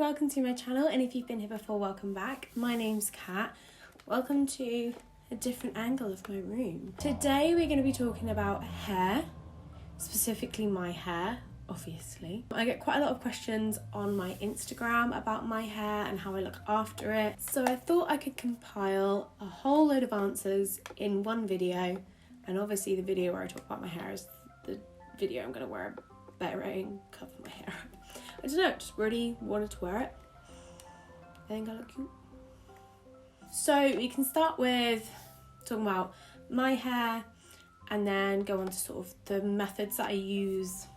welcome to my channel, and if you've been here before, welcome back. My name's Kat. Welcome to a different angle of my room. Today we're going to be talking about hair, specifically my hair, obviously. I get quite a lot of questions on my Instagram about my hair and how I look after it, so I thought I could compile a whole load of answers in one video, and obviously the video where I talk about my hair is the video I'm going to wear a beret and cover my hair up. I don't know, just really wanted to wear it. I think I look cute. So we can start with talking about my hair and then go on to sort of the methods that I use.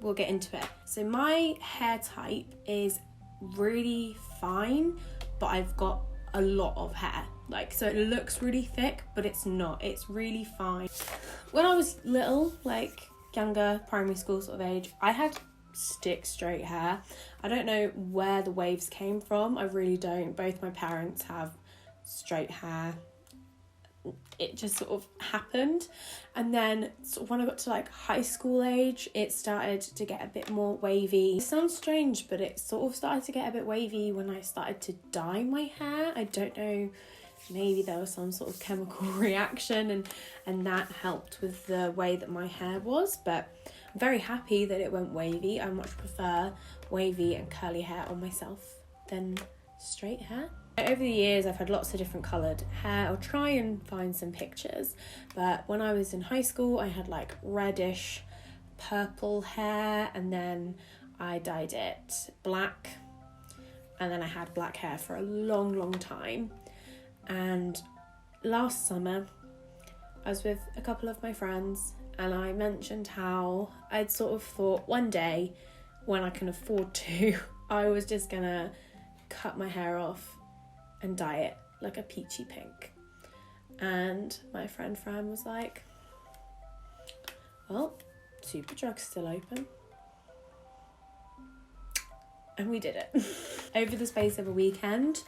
We'll get into it. So my hair type is really fine, but I've got a lot of hair. So it looks really thick, but it's not. It's really fine. When I was little, younger, primary school sort of age, I had stick straight hair. I don't know where the waves came from. I really don't. Both my parents have straight hair. It just sort of happened, and then when I got to high school age, it started to get a bit more wavy. It sounds strange, but it sort of started to get a bit wavy when I started to dye my hair. I don't know, maybe there was some sort of chemical reaction and that helped with the way that my hair was, but I'm very happy that it went wavy. I much prefer wavy and curly hair on myself than straight hair. Over the years, I've had lots of different coloured hair. I'll try and find some pictures, but when I was in high school, I had reddish purple hair, and then I dyed it black, and then I had black hair for a long time. And last summer, I was with a couple of my friends, and I mentioned how I'd sort of thought one day, when I can afford to, I was just gonna cut my hair off and dye it like a peachy pink. And my friend Fran was like, well, Superdrug's still open. And we did it. Over the space of a weekend,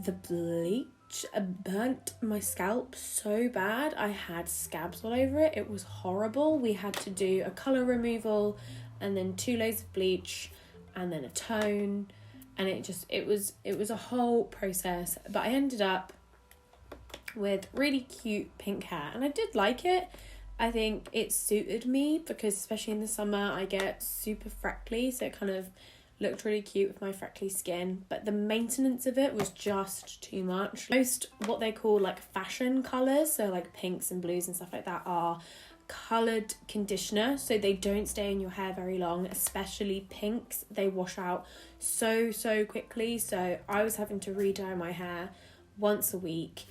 the bleach burnt my scalp so bad. I had scabs all over it. It was horrible. We had to do a colour removal and then 2 layers of bleach and then a tone, and it was a whole process. But I ended up with really cute pink hair, and I did like it. I think it suited me because especially in the summer I get super freckly, so it kind of looked really cute with my freckly skin, but the maintenance of it was just too much. Most what they call fashion colours, so pinks and blues and stuff like that, are coloured conditioner, so they don't stay in your hair very long, especially pinks. They wash out so quickly, so I was having to re-dye my hair once a week.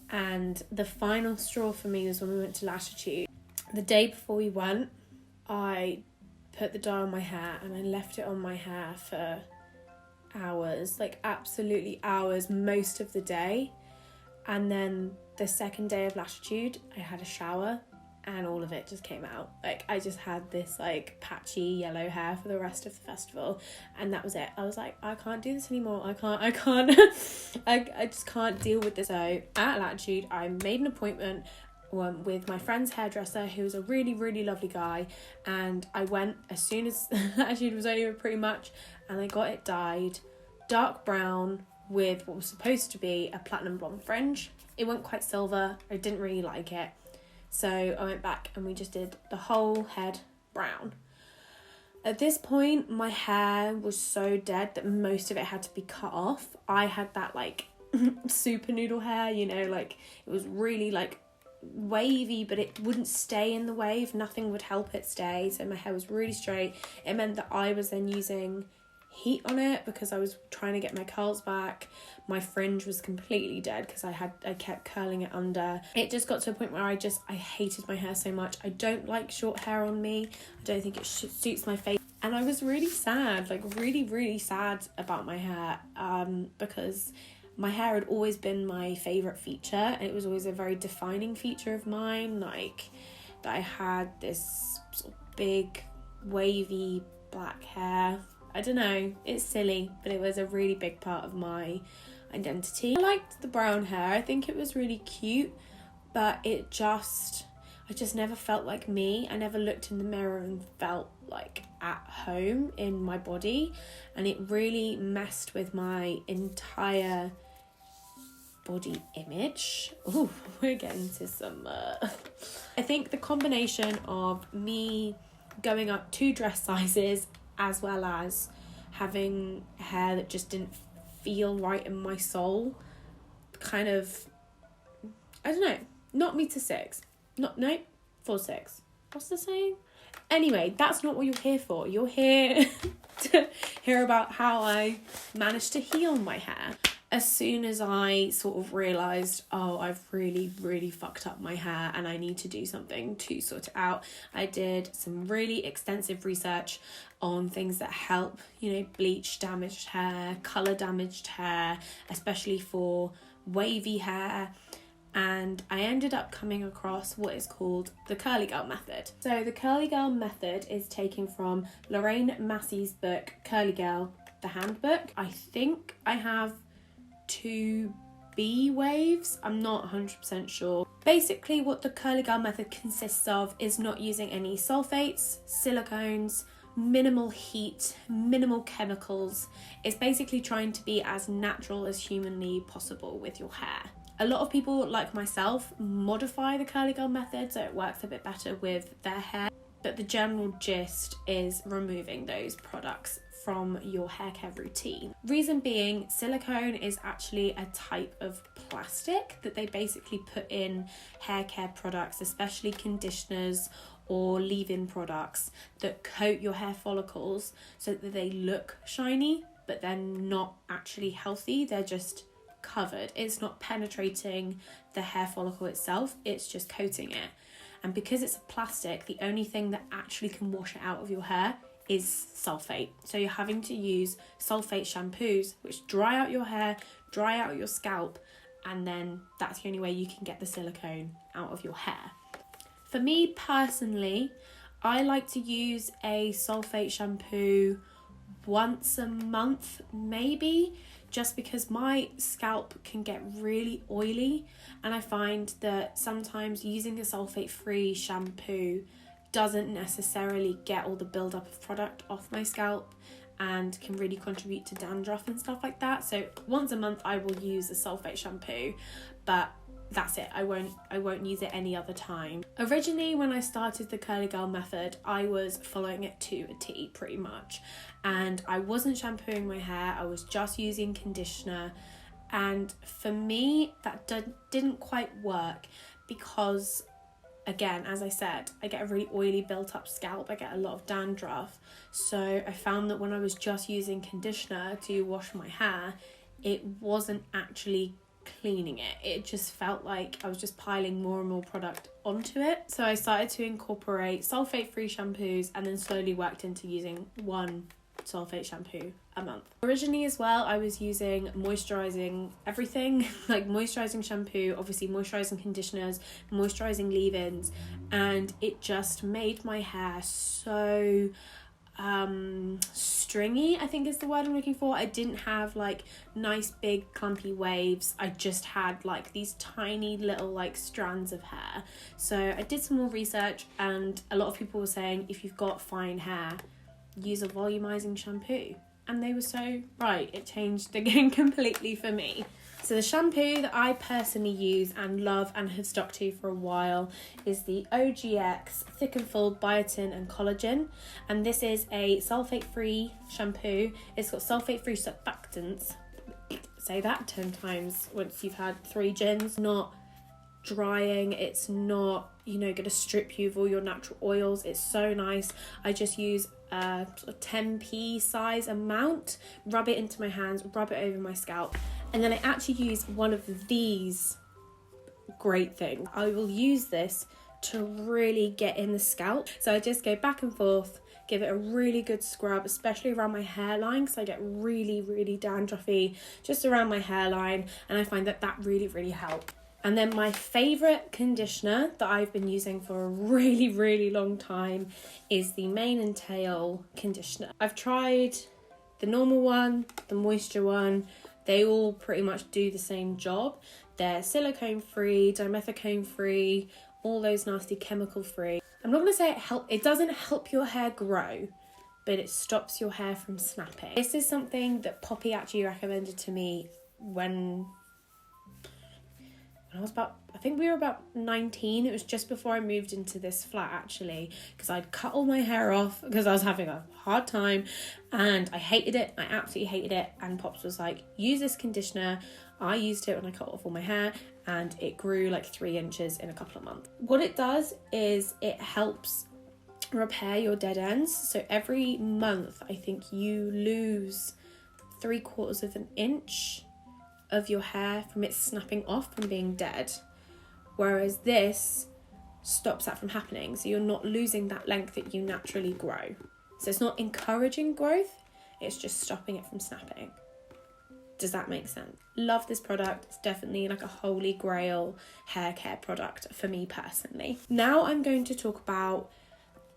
And the final straw for me was when we went to Latitude. The day before we went, I put the dye on my hair and I left it on my hair for hours, absolutely hours, most of the day. And then the second day of Latitude, I had a shower and all of it just came out. I just had this patchy yellow hair for the rest of the festival, and that was it. I was like, I can't do this anymore. I can't I just can't deal with this. So at Latitude, I made an appointment with my friend's hairdresser, who was a really lovely guy, and I went as soon as Latitude was over pretty much, and I got it dyed dark brown with what was supposed to be a platinum blonde fringe. It went quite silver. I didn't really like it, so I went back and we just did the whole head brown. At this point, my hair was so dead that most of it had to be cut off. I had that super noodle hair, it was really wavy, but it wouldn't stay in the wave. Nothing would help it stay, so my hair was really straight. It meant that I was then using heat on it because I was trying to get my curls back. My fringe was completely dead because I kept curling it under. It just got to a point where I hated my hair so much. I don't like short hair on me. I don't think it suits my face, and I was really sad, really sad about my hair, because my hair had always been my favourite feature, and it was always a very defining feature of mine, that I had this sort of big wavy black hair. I don't know, it's silly, but it was a really big part of my identity. I liked the brown hair. I think it was really cute, but I I just never felt like me. I never looked in the mirror and felt like at home in my body, and it really messed with my entire body image. Oh, we're getting to some I think the combination of me going up 2 dress sizes, as well as having hair that just didn't feel right in my soul, kind of, I don't know, knocked me to 6. 4-6. What's the saying? Anyway, that's not what you're here for. You're here to hear about how I managed to heal my hair. As soon as I sort of realised, oh, I've really, really fucked up my hair and I need to do something to sort it out, I did some really extensive research on things that help, bleach damaged hair, colour damaged hair, especially for wavy hair. And I ended up coming across what is called the Curly Girl method. So the Curly Girl method is taken from Lorraine Massey's book, Curly Girl, the Handbook. I think I have 2 B waves. I'm not 100% sure. Basically, what the Curly Girl method consists of is not using any sulfates, silicones, minimal heat, minimal chemicals. It's basically trying to be as natural as humanly possible with your hair. A lot of people, like myself, modify the Curly Girl method so it works a bit better with their hair. But the general gist is removing those products from your hair care routine. Reason being, silicone is actually a type of plastic that they basically put in hair care products, especially conditioners or leave-in products that coat your hair follicles so that they look shiny, but they're not actually healthy. They're just covered. It's not penetrating the hair follicle itself, it's just coating it. And because it's a plastic, the only thing that actually can wash it out of your hair is sulfate. So you're having to use sulfate shampoos which dry out your hair, dry out your scalp, and then that's the only way you can get the silicone out of your hair. For me personally, I like to use a sulfate shampoo once a month maybe, just because my scalp can get really oily, and I find that sometimes using a sulfate-free shampoo doesn't necessarily get all the build-up of product off my scalp and can really contribute to dandruff and stuff like that. So once a month I will use a sulfate shampoo, but that's it. I won't use it any other time. Originally, when I started the Curly Girl method, I was following it to a T pretty much, and I wasn't shampooing my hair. I was just using conditioner, and for me that didn't quite work because, again, as I said, I get a really oily built up scalp. I get a lot of dandruff, so I found that when I was just using conditioner to wash my hair, it wasn't actually cleaning it. It just felt like I was just piling more and more product onto it. So I started to incorporate sulfate-free shampoos and then slowly worked into using one sulfate shampoo a month. Originally as well, I was using moisturizing everything, like moisturizing shampoo, obviously moisturizing conditioners, moisturizing leave-ins, and it just made my hair so stringy, I think is the word I'm looking for. I didn't have like nice big clumpy waves. I just had like these tiny little like strands of hair. So I did some more research, and a lot of people were saying if you've got fine hair, use a volumizing shampoo, and they were so right. It changed the game completely for me. So the shampoo that I personally use and love and have stuck to for a while is the OGX Thick and Full Biotin and Collagen, and this is a sulfate-free shampoo. It's got sulfate-free surfactants. Say that 10 times once you've had 3 gins. Not drying, it's not, going to strip you of all your natural oils. It's so nice. I just use a sort of 10p size amount, rub it into my hands, rub it over my scalp, and then I actually use one of these great things. I will use this to really get in the scalp. So I just go back and forth, give it a really good scrub, especially around my hairline, because I get really, really dandruffy just around my hairline, and I find that really, really helps. And then my favourite conditioner that I've been using for a really, really long time is the Mane and Tail conditioner. I've tried the normal one, the moisture one. They all pretty much do the same job. They're silicone free, dimethicone free, all those nasty chemical free. I'm not going to say it doesn't help your hair grow, but it stops your hair from snapping. This is something that Poppy actually recommended to me when I was I think we were about 19. It was just before I moved into this flat, actually, because I'd cut all my hair off because I was having a hard time and I hated it. I absolutely hated it. And Pops was like, use this conditioner. I used it when I cut off all my hair and it grew like 3 inches in a couple of months. What it does is it helps repair your dead ends. So every month, I think you lose 3/4 of an inch of your hair from it snapping off from being dead, whereas this stops that from happening, so you're not losing that length that you naturally grow. So it's not encouraging growth, it's just stopping it from snapping. Does that make sense? Love this product. It's definitely like a holy grail hair care product for me personally. Now I'm going to talk about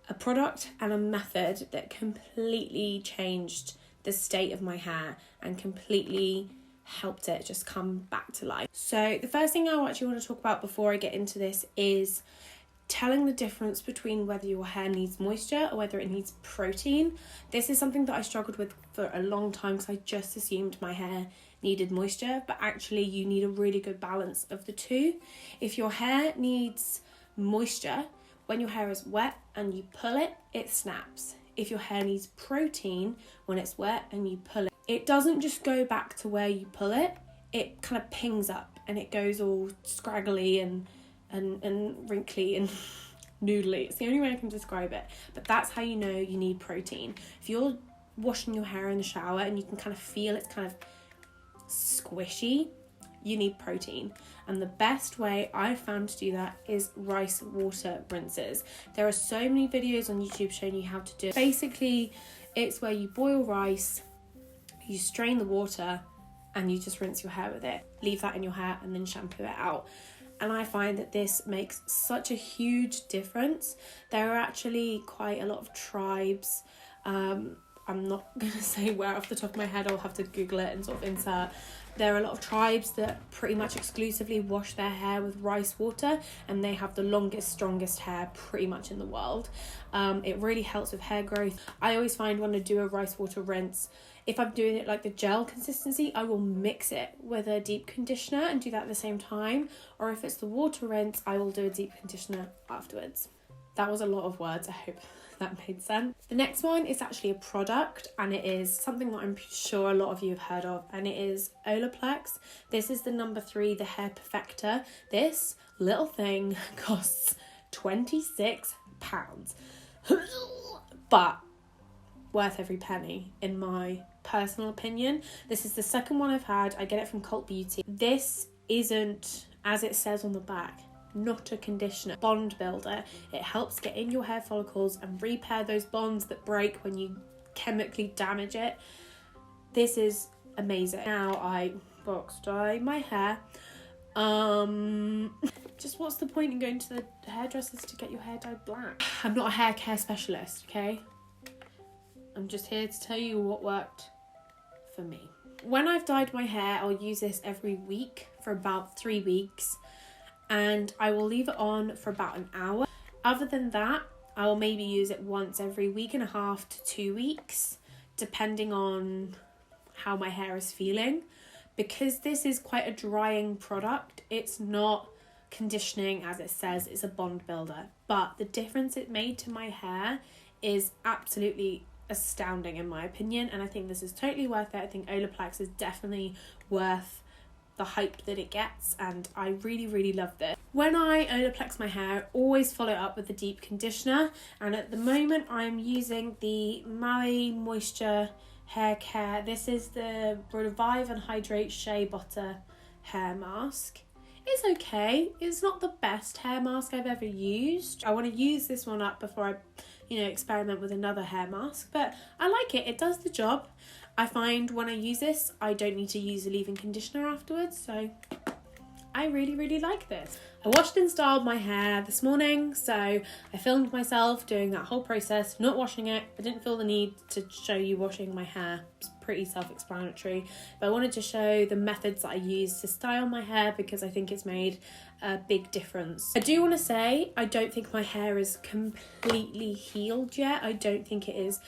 a product and a method that completely changed the state of my hair and completely helped it just come back to life. So the first thing I actually want to talk about before I get into this is telling the difference between whether your hair needs moisture or whether it needs protein. This is something that I struggled with for a long time because I just assumed my hair needed moisture, but actually you need a really good balance of the two. If your hair needs moisture, when your hair is wet and you pull it, it snaps. If your hair needs protein, when it's wet and you pull it, it doesn't just go back to where you pull it, it kind of pings up and it goes all scraggly and wrinkly and noodly. It's the only way I can describe it. But that's how you know you need protein. If you're washing your hair in the shower and you can kind of feel it's kind of squishy, you need protein. And the best way I've found to do that is rice water rinses. There are so many videos on YouTube showing you how to do it. Basically, it's where you boil rice, you strain the water, and you just rinse your hair with it. Leave that in your hair and then shampoo it out. And I find that this makes such a huge difference. There are actually quite a lot of tribes. I'm not going to say where off the top of my head, I'll have to Google it and sort of insert. There are a lot of tribes that pretty much exclusively wash their hair with rice water, and they have the longest, strongest hair pretty much in the world. It really helps with hair growth. I always find when I do a rice water rinse, if I'm doing it like the gel consistency, I will mix it with a deep conditioner and do that at the same time. Or if it's the water rinse, I will do a deep conditioner afterwards. That was a lot of words. I hope that made sense. The next one is actually a product, and it is something that I'm sure a lot of you have heard of, and it is Olaplex. This is the number 3, the hair perfector. This little thing costs £26, but worth every penny in my personal opinion. This is the second one I've had. I get it from Cult Beauty. This isn't, as it says on the back, not a conditioner, bond builder. It helps get in your hair follicles and repair those bonds that break when you chemically damage it. This is amazing. Now I box dye my hair. Just what's the point in going to the hairdressers to get your hair dyed black? I'm not a hair care specialist, okay? I'm just here to tell you what worked for me. When I've dyed my hair, I'll use this every week for about 3 weeks, and I will leave it on for about an hour. Other than that, I will maybe use it once every week and a half to 2 weeks, depending on how my hair is feeling. Because this is quite a drying product, it's not conditioning as it says, it's a bond builder. But the difference it made to my hair is absolutely astounding in my opinion, and I think this is totally worth it. I think Olaplex is definitely worth the hype that it gets, and I really love this. When I Olaplex my hair, I always follow up with a deep conditioner, and at the moment I'm using the Maui Moisture Hair Care. This is the Revive and Hydrate Shea Butter hair mask. It's okay. It's not the best hair mask I've ever used. I want to use this one up before I experiment with another hair mask, but I like it. It does the job. I find when I use this, I don't need to use a leave-in conditioner afterwards, so I really like this. I washed and styled my hair this morning, so I filmed myself doing that whole process, not washing it. I didn't feel the need to show you washing my hair. It's pretty self-explanatory, but I wanted to show the methods that I use to style my hair because I think it's made a big difference. I do want to say I don't think my hair is completely healed yet. I don't think it is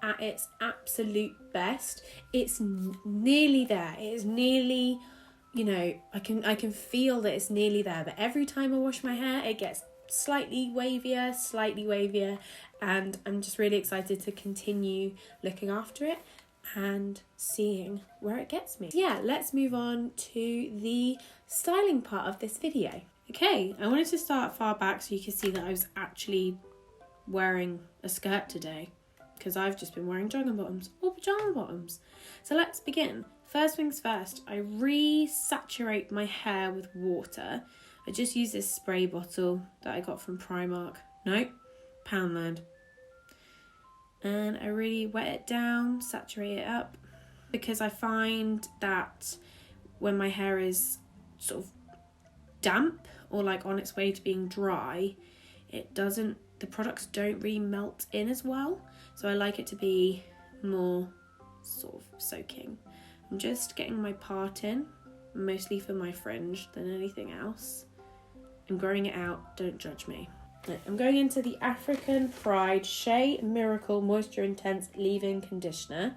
at its absolute best. It's nearly there. It is nearly, you know, I can feel that it's nearly there, but every time I wash my hair it gets slightly wavier, and I'm just really excited to continue looking after it and seeing where it gets me. Yeah, let's move on to the styling part of this video. Okay, I wanted to start far back so you can see that I was actually wearing a skirt today, because I've just been wearing jogging bottoms or pajama bottoms. So let's begin. First things first, I resaturate my hair with water. I just use this spray bottle that I got from Primark. Nope, Poundland. And I really wet it down, saturate it up, because I find that when my hair is sort of damp or like on its way to being dry, the products don't really melt in as well. So I like it to be more sort of soaking. I'm just getting my part in, mostly for my fringe than anything else. I'm growing it out, don't judge me. I'm going into the African Pride Shea Miracle Moisture Intense Leave-In Conditioner.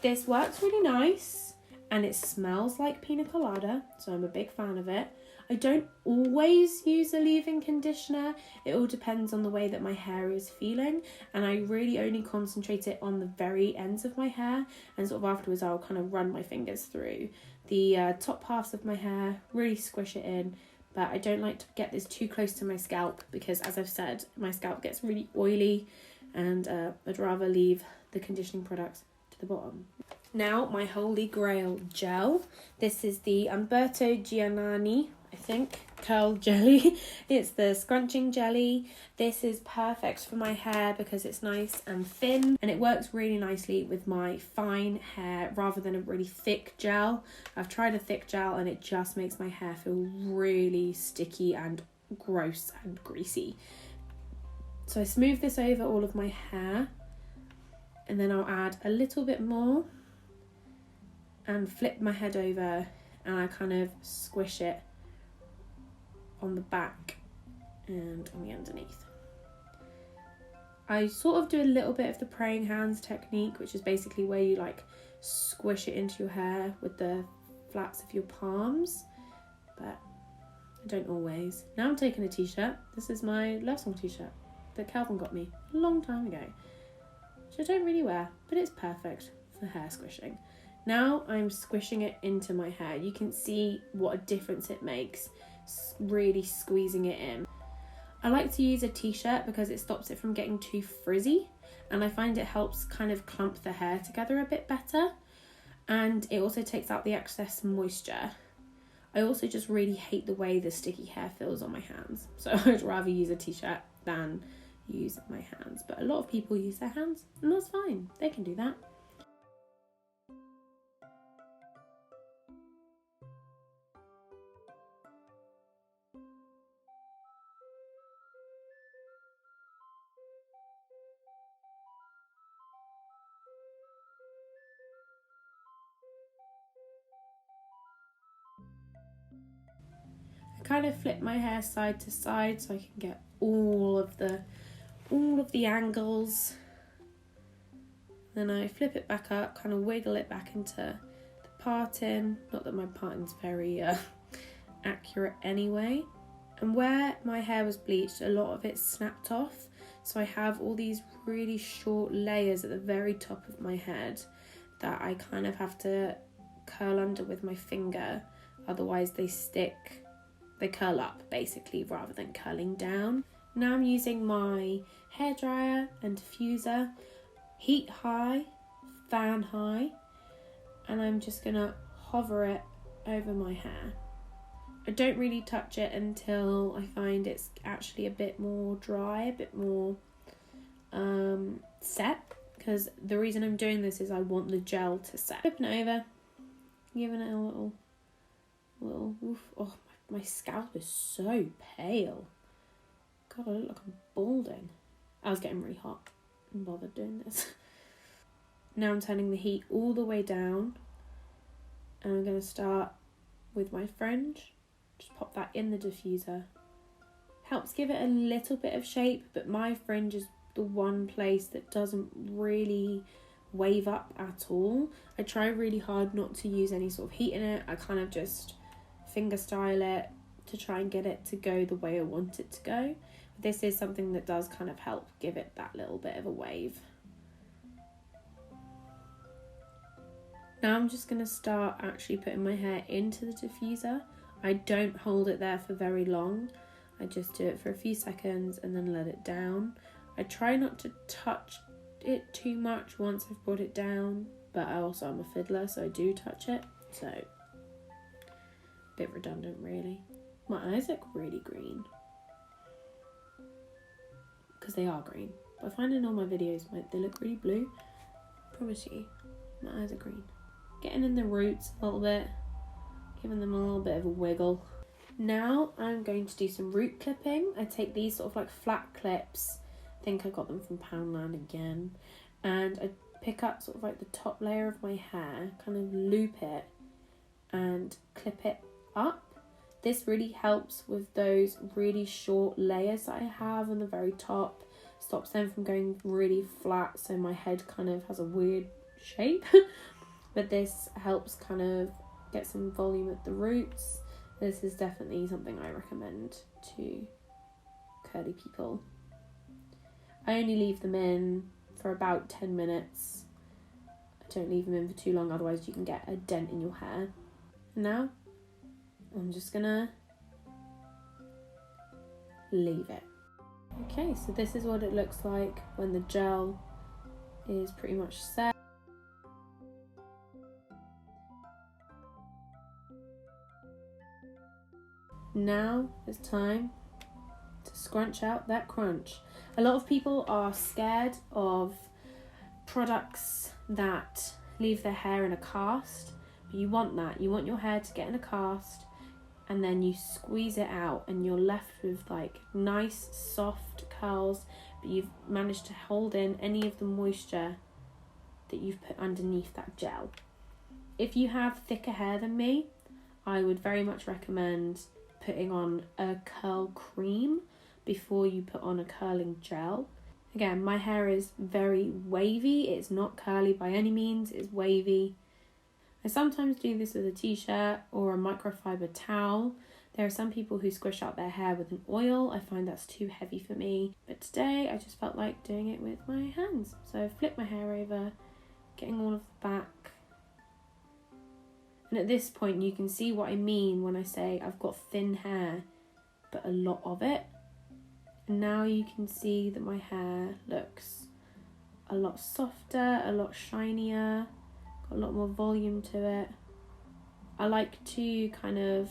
This works really nice and it smells like pina colada, so I'm a big fan of it. I don't always use a leave-in conditioner. It all depends on the way that my hair is feeling, and I really only concentrate it on the very ends of my hair, and sort of afterwards I'll kind of run my fingers through the top halves of my hair, really squish it in. But I don't like to get this too close to my scalp because, as I've said, my scalp gets really oily, and I'd rather leave the conditioning products to the bottom. Now, my holy grail gel. This is the Umberto Giannani, I think, curl jelly. It's the scrunching jelly. This is perfect for my hair because it's nice and thin, and it works really nicely with my fine hair rather than a really thick gel. I've tried a thick gel and it just makes my hair feel really sticky and gross and greasy. So I smooth this over all of my hair, and then I'll add a little bit more and flip my head over, and I kind of squish it on the back and on the underneath. I sort of do a little bit of the praying hands technique, which is basically where you like squish it into your hair with the flats of your palms, but I don't always. Now I'm taking a t-shirt. This is my Love Song t-shirt that Calvin got me a long time ago, which I don't really wear, but it's perfect for hair squishing. Now I'm squishing it into my hair. You can see what a difference it makes, really squeezing it in. I like to use a t-shirt because it stops it from getting too frizzy, and I find it helps kind of clump the hair together a bit better, and it also takes out the excess moisture. I also just really hate the way the sticky hair feels on my hands, so I'd rather use a t-shirt than use my hands. But a lot of people use their hands, and that's fine, they can do that. Kind of flip my hair side to side so I can get all of the angles. Then I flip it back up, kind of wiggle it back into the parting. Not that my parting's very accurate anyway. And where my hair was bleached, a lot of it snapped off, so I have all these really short layers at the very top of my head that I kind of have to curl under with my finger, otherwise they curl up basically rather than curling down. Now I'm using my hairdryer and diffuser, heat high, fan high, and I'm just gonna hover it over my hair. I don't really touch it until I find it's actually a bit more dry, a bit more set, because the reason I'm doing this is I want the gel to set. Flipping it over, giving it a little little, oof. Oh, my scalp is so pale. God, I look like I'm balding. I was getting really hot and bothered doing this. Now I'm turning the heat all the way down. And I'm going to start with my fringe. Just pop that in the diffuser. Helps give it a little bit of shape, but my fringe is the one place that doesn't really wave up at all. I try really hard not to use any sort of heat in it. I kind of just finger style it to try and get it to go the way I want it to go. But this is something that does kind of help give it that little bit of a wave. Now I'm just going to start actually putting my hair into the diffuser. I don't hold it there for very long. I just do it for a few seconds and then let it down. I try not to touch it too much once I've brought it down, but I also am a fiddler, so I do touch it. So, a bit redundant really. My eyes look really green. Because they are green. But I find in all my videos they look really blue. I promise you, my eyes are green. Getting in the roots a little bit, giving them a little bit of a wiggle. Now I'm going to do some root clipping. I take these sort of like flat clips. I think I got them from Poundland again. And I pick up sort of like the top layer of my hair, kind of loop it and clip it up. This really helps with those really short layers that I have on the very top. Stops them from going really flat, so my head kind of has a weird shape. But this helps kind of get some volume at the roots. This is definitely something I recommend to curly people. I only leave them in for about 10 minutes. I don't leave them in for too long, otherwise you can get a dent in your hair. And now, I'm just gonna leave it. Okay, so this is what it looks like when the gel is pretty much set. Now it's time to scrunch out that crunch. A lot of people are scared of products that leave their hair in a cast, but you want that. You want your hair to get in a cast and then you squeeze it out and you're left with like nice soft curls, but you've managed to hold in any of the moisture that you've put underneath that gel. If you have thicker hair than me, I would very much recommend putting on a curl cream before you put on a curling gel. Again, my hair is very wavy. It's not curly by any means, it's wavy. I sometimes do this with a t-shirt or a microfiber towel. There are some people who squish out their hair with an oil. I find that's too heavy for me. But today I just felt like doing it with my hands. So I flip my hair over, getting all of the back. And at this point you can see what I mean when I say I've got thin hair, but a lot of it. And now you can see that my hair looks a lot softer, a lot shinier, got a lot more volume to it. I like to kind of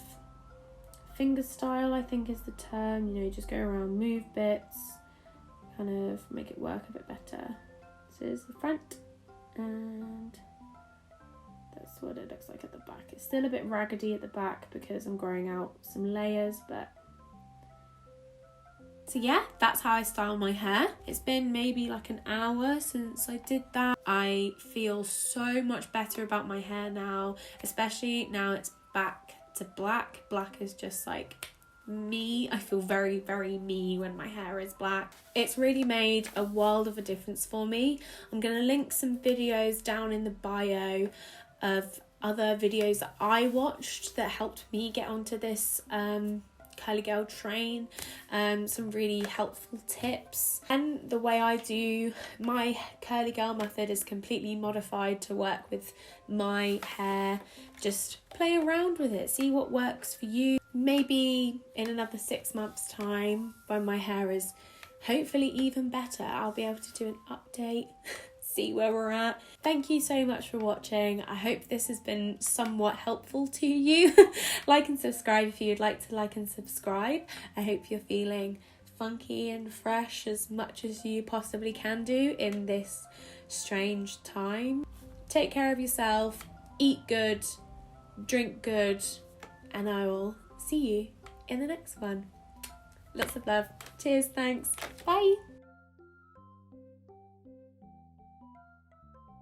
finger style, I think is the term, you know, just go around, move bits, kind of make it work a bit better. This is the front and that's what it looks like at the back. It's still a bit raggedy at the back because I'm growing out some layers, but so yeah, that's how I style my hair. It's been maybe like an hour since I did that. I feel so much better about my hair now, especially now it's back to black. Black is just like me. I feel very, very me when my hair is black. It's really made a world of a difference for me. I'm going to link some videos down in the bio of other videos that I watched that helped me get onto this curly girl train, some really helpful tips. And the way I do my curly girl method is completely modified to work with my hair. Just play around with it, see what works for you. Maybe in another 6 months time, when my hair is hopefully even better, I'll be able to do an update, see where we're at. Thank you so much for watching. I hope this has been somewhat helpful to you. Like and subscribe if you'd like to like and subscribe. I hope you're feeling funky and fresh as much as you possibly can do in this strange time. Take care of yourself, eat good, drink good, and I will see you in the next one. Lots of love. Cheers, thanks. Bye.